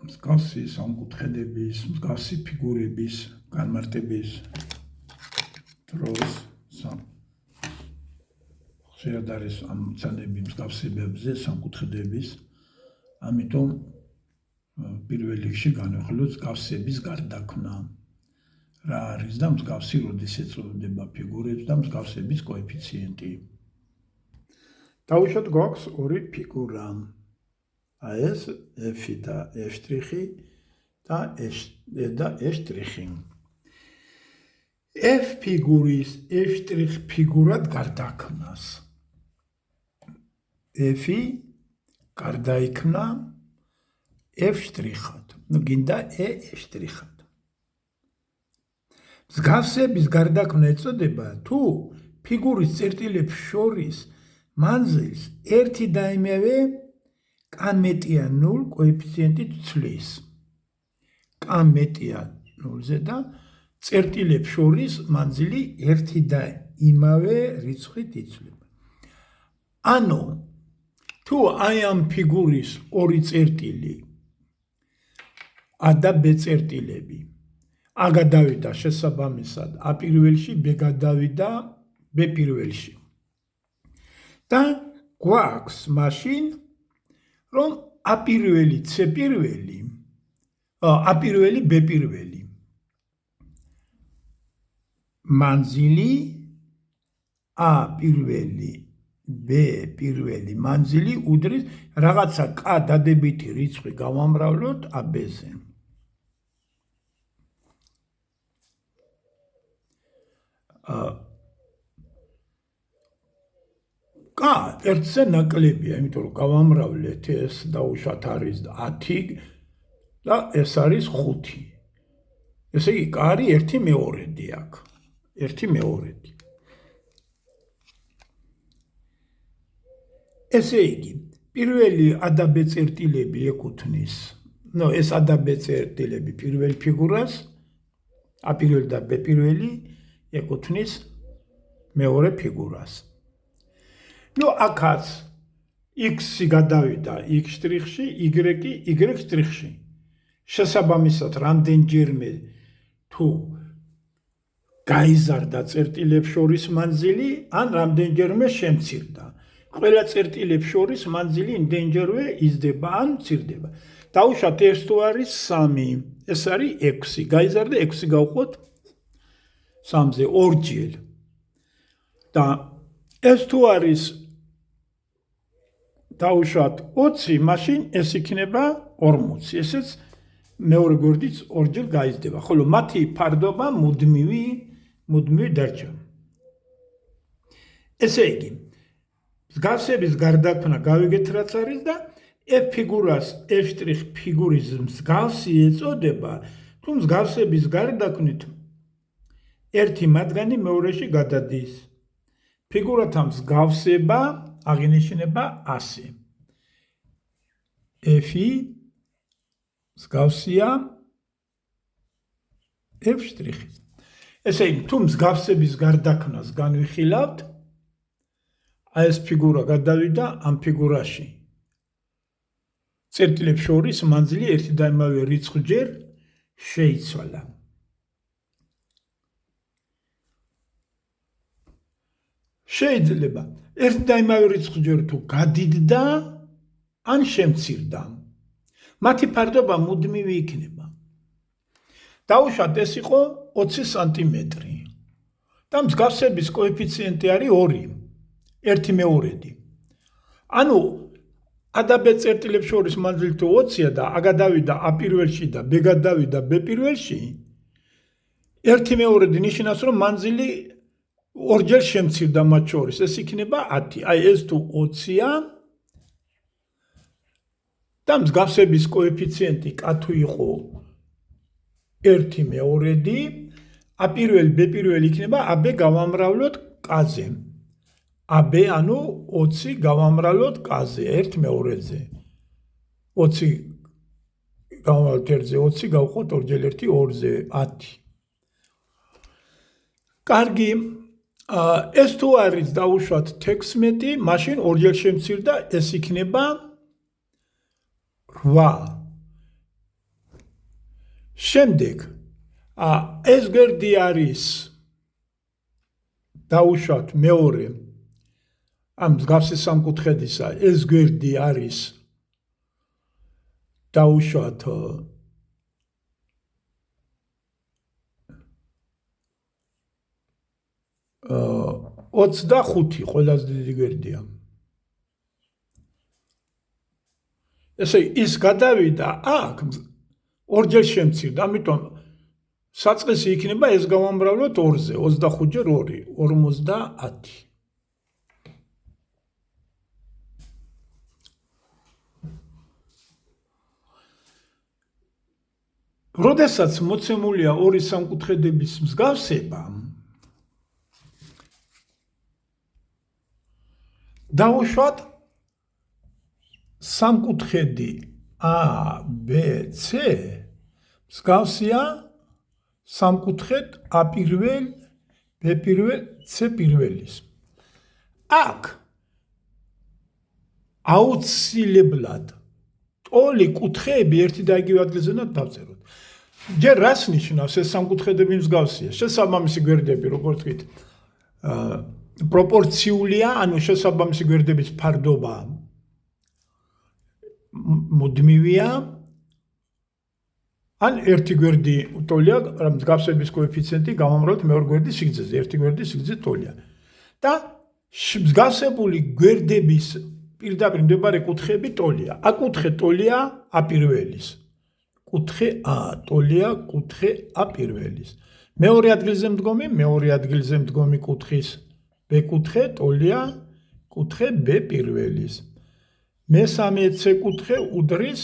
მსგავსი სამკუთხედების, მსგავსი ფიგურების განმარტების დროს ხშირად არის ამ მცანები მსგავსებებზე სამკუთხედების, ამიტომ პირველ რიგში განვიხილოთ მსგავსების გარდაქმნა. რა არის და მსგავსი როდის ეწოდება ფიგურებს და მსგავსების კოეფიციენტი. დავუშვათ გვაქვს ორი ფიგურა. ეს F და F' და E'. F ფიგურის F' ფიგურად გარდაქმნას. F გარდაიქმნა F'-ად, გინდა E'-ად. მსგავსების გარდაქმნა ეწოდება თუ ფიგურის წერტილებს შორის მანძილს ერთი და იმავე კან მეტია 0 კოეფიციენტით ცვლის. კან მეტია 0-ზე და წერტილებს შორის მანძილი ერთი და იმავე რიცხვით იცვლება. ანუ თუ აი ამ ფიგურის ორი წერტილი A და B წერტილები A გადავიდა შესაბამისად A პირველში, B გადავიდა B პირველში. და გვაქვს მაშინ რომ A პირველი, C პირველი, A პირველი, B პირველი. მანძილი A პირველი, B პირველი მანძილი უდრის რაღაცა K დადებითი რიცხვი გავამრავლოთ AB-ზე. K ერთზე ნაკლებია, იმიტომ რომ გავამრავლეთ ეს დაუშვათ არის 10 და ეს არის 5. ესე იგი K არის 1/2 აქ. 1/2. ესე იგი, პირველი A და B წერტილები ეკუთვნის, ეს A და B წერტილები პირველ ფიგურას, A პირველი და B პირველი ეკუთვნის მეორე ფიგურას. აქაც X-ი გადავიდა X'-ში, Y-ი Y'-ში. შესაბამისად, რამდენჯერმე თუ გაიზარდა წერტილებს შორის მანძილი, ან რამდენჯერმე შემცირდა. ყველა წერტილებს შორის მანძილი იმდენჯერმე იზრდება ან მცირდება. დავუშვათ ეს თუ არის 3, ეს არის 6. გაიზარდა 6 გავყოთ 3-ზე ორჯერ. და ეს თუ არის დავუშვათ 20, მაშინ ეს იქნება 40. ესეც მეორე გვერდიც ორჯერ გაიზრდება, ხოლო მათი ფარდობა მუდმივი დარჩა. ესე იგი, მსგავსების გარდაქმნა გავიგეთ რაც არის და F ფიგურას F' ფიგურის მსგავსი ეწოდება, თუ მსგავსების გარდაქმნით ერთი მათგანი მეორეში გადადის. ფიგურათა მსგავსება აღინიშნება ასე. F-ი მსგავსია F'. ესე იგი, თუ მსგავსების გარდაქმნას განვიხილავთ, აი ეს ფიგურა გადავიდა ამ ფიგურაში. წერტილებს შორის მანძილი ერთი და იმავე რიცხვჯერ შეიცვალა. შეიძლება ერთი და იმავე რიცხვჯერ თუ გადიდდა, ან შემცირდა. მათი ფარდობა მუდმივი იქნება. დავუშვათ ეს იყო 20 სანტიმეტრი. და მსგავსების კოეფიციენტი არის 2, 1/2. ანუ A და B წერტილებს შორის მანძილი თუ 20-ია და A გადავიდა A პირველში და B გადავიდა B პირველში, 1/2 ნიშნავს რომ მანძილი ორჯერ შემცირდა მათ შორის, ეს იქნება 10. აი ეს თუ 20-ია და მსგავსების კოეფიციენტი K თუ იყო 1/2, A პირველი B პირველი იქნება AB გავამრავლოთ K-ზე. AB ანუ 20 გავამრავლოთ K-ზე 1/2-ზე. 20 გავამრავლოთ 1-ზე 20 გავყოთ 2-ჯერ 1 2-ზე 10. კარგი, ეს თუ არის დავუშვათ 16, მაშინ ორჯერ შემცირდა, ეს იქნება 8. შემდეგ ეს გვერდი არის დავუშვათ მეორე ამ მსგავსი სამკუთხედისა ეს გვერდი არის დავუშვათ 25 ყველაზე დიდი გვერდია. ესე ის გადავიდა აქ ორჯერ შემცირდა, ამიტომ საწყისი იქნება ეს გავამრავლოთ 2-ზე, 25 ჯერ 2, 50. როდესაც მოცემულია ორი სამკუთხედების მსგავსება, დავუშვათ სამკუთხედი A, B, C მსგავსია სამკუთხედ A პირველ, B პირველ, C პირველის. აქ აუცილებლად ტოლი კუთხეები ერთი და იგივე ადგილზე უნდა დავწეროთ. ჯერ რას ნიშნავს ეს სამკუთხედები მსგავსია? შესაბამისი გვერდები, როგორც ვთქვით, პროპორციულია, ანუ შესაბამისი გვერდების ფარდობა მუდმივია, ან ერთი გვერდი ტოლია, მსგავსების კოეფიციენტი გავამრავლოთ მეორე გვერდის სიგრძეზე, ერთი გვერდის სიგრძე ტოლია. და მსგავსებული გვერდების პირდაპირ მდებარე კუთხეები ტოლია. აკუთხე ტოლია A პირველის. კუთხე A ტოლია კუთხე A პირველის. მეორე ადგილზე მდგომი, მეორე ადგილზე მდგომი კუთხის B კუთხე ტოლია კუთხე B პირველის. მესამე C კუთხე უდრის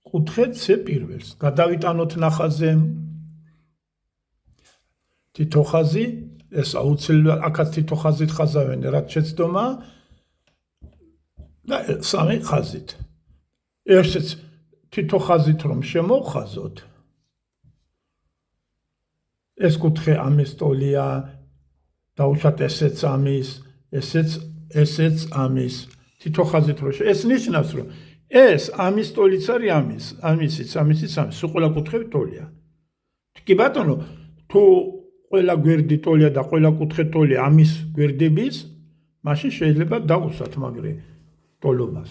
კუთხე C პირველს. გადავიტანოთ ნახაზზე თითო ხაზი, ეს აუცილებლად აქაც თითო ხაზით ხაზავენ, რაც შეცდომა და სამი ხაზით. ერთიც თითო ხაზით რომ შემოვხაზოთ, ეს კუთხე ამის ტოლია, დავუშვათ ესეც ამის, ესეც ამის. თითო ხაზით რო ეს ნიშნავს რომ ეს ამის ტოლიც არის ამისიც, სულ ყველა კუთხე ტოლია. კი ბატონო, თუ ყველა გვერდი ტოლია და ყველა კუთხე ტოლია ამის გვერდების, მაშინ შეიძლება დავუსვათ მაგრი ტოლობას.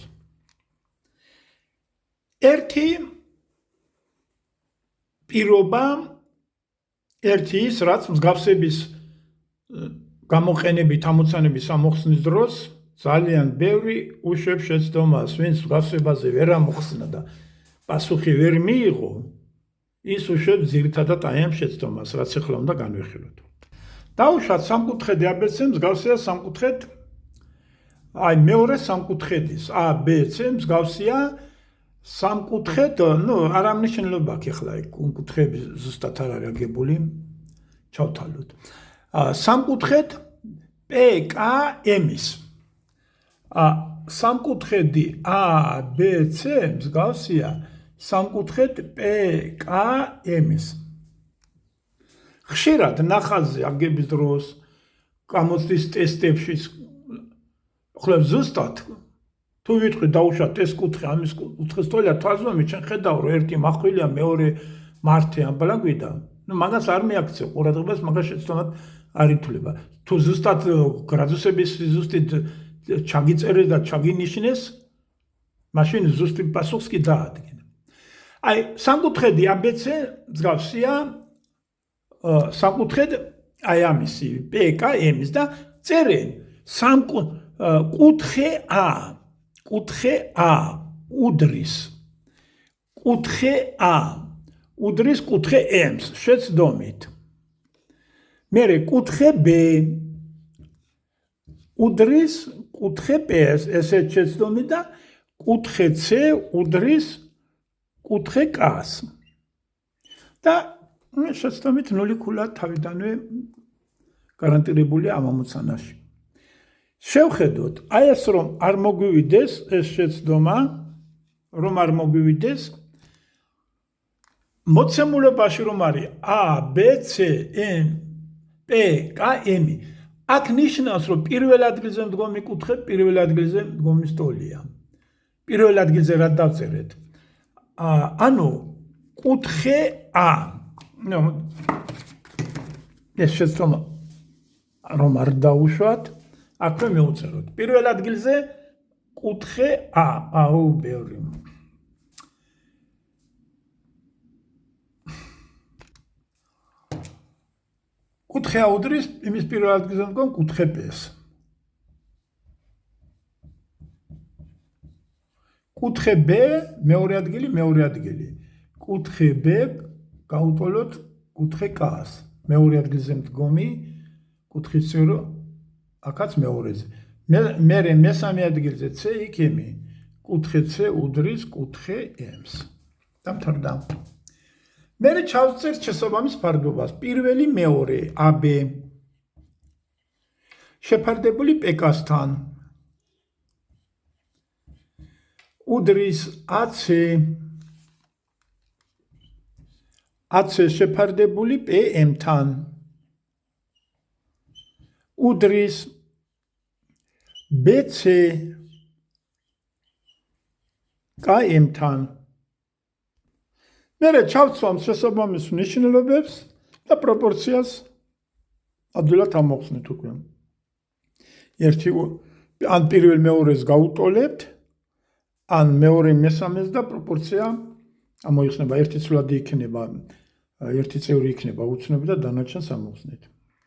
ერთი პირობა, ერთი ის, რაც მსგავსების გამოყენებით ამოცანების ამოხსნის დროს ძალიან ბევრი უშვებს შეცდომას, ვინც მსგავსებაზე ვერ ამოხსნა და პასუხი ვერ მიიღო, ის უშვებს ძირითადად აი ამ შეცდომას, რაც ახლა უნდა განვიხილოთ. დავუშვათ სამკუთხედი ABC მსგავსია სამკუთხედ, აი მეორე სამკუთხედის A, B, C მსგავსია სამკუთხედ, არა მნიშვნელობა აქვს ახლა კუთხეები ზუსტად არ არის აგებული, ჩავთვალოთ. სამკუთხედ PKM-ის. სამკუთხედი A, B, C მსგავსია სამკუთხედ PKM-ის. ხშირად ნახაზზე აგების დროს, გამოცდის ტესტებში, ხოლო ზუსტად თუ ვიტყვი დავუშვათ ეს კუთხე ამის კუთხეს ტოლია, თვალსაჩინო ჩვენ ხედავ რომ ერთი მახვილია, მეორე მართე ამბლაგვიდა, მაგას არ მიაქცევ ყურადღებას, მაგას შეცდომად არ ითვლება. თუ ზუსტად გრადუსების ზუსტით ჩაგიწერე და ჩაგინიშნეს, მაშინ ზუსტი პასუხს კი დაადგინე. აი, სამკუთხედი ABC მსგავსია სამკუთხედ აი ამისი PKM-ის და წერენ კუთხე A უდრის კუთხე M-ს შეცდომით. მერე კუთხე B უდრის კუთხე P-ს, ესეც შეცდომით და კუთხე C უდრის კუთხე K-ს. და შეცდომით ნული ქულა თავიდანვე გარანტირებულია ამ ამოცანაში. შევხედოთ, აი ეს რომ არ მოგვივიდეს ეს შეცდომა, მოცემულობაში რომ არის A, B, C, M, P, K, M, აქ ნიშნავს რომ პირველ ადგილზე მდგომი კუთხე პირველ ადგილზე მდგომი სტოლია. პირველ ადგილზე რა დავწერეთ? ანუ კუთხე A. ეს შეცდომა რომ არ დაუშვათ, აქვე მივუწეროთ. პირველ ადგილზე კუთხე A. აუ, ბევრი. კუთხე A უდრის იმის პირველ ადგილზე მდგომ კუთხე B-ს. კუთხე B მეორე ადგილი. კუთხე B გაუტოლოთ კუთხე K-ს. მეორე ადგილზე მდგომი კუთხის წევრო აქაც მეორეზე. მე მესამე ადგილზე C იქ-ემი. კუთხე C უდრის კუთხე M-ს. დამთავრდა. მე ჩავწერთ შესაბამის ფარდობას. პირველი მეორე AB შეფარდებული PK-სთან. უდრის AC შეფარდებული PM-თან. უდრის BC KM-თან. მე ჩავცვალ შესაბამის მნიშვნელობებს და პროპორციას ადვილად ამოხსნით უკვე. ერთი ან პირველ მეორეს გაუტოლებთ, ან მეორე მესამეს და პროპორცია ამოიხსნება. ერთი ცვლადი იქნება, ერთი წევრი იქნება უცნობი და დანარჩენს ამოხსნით.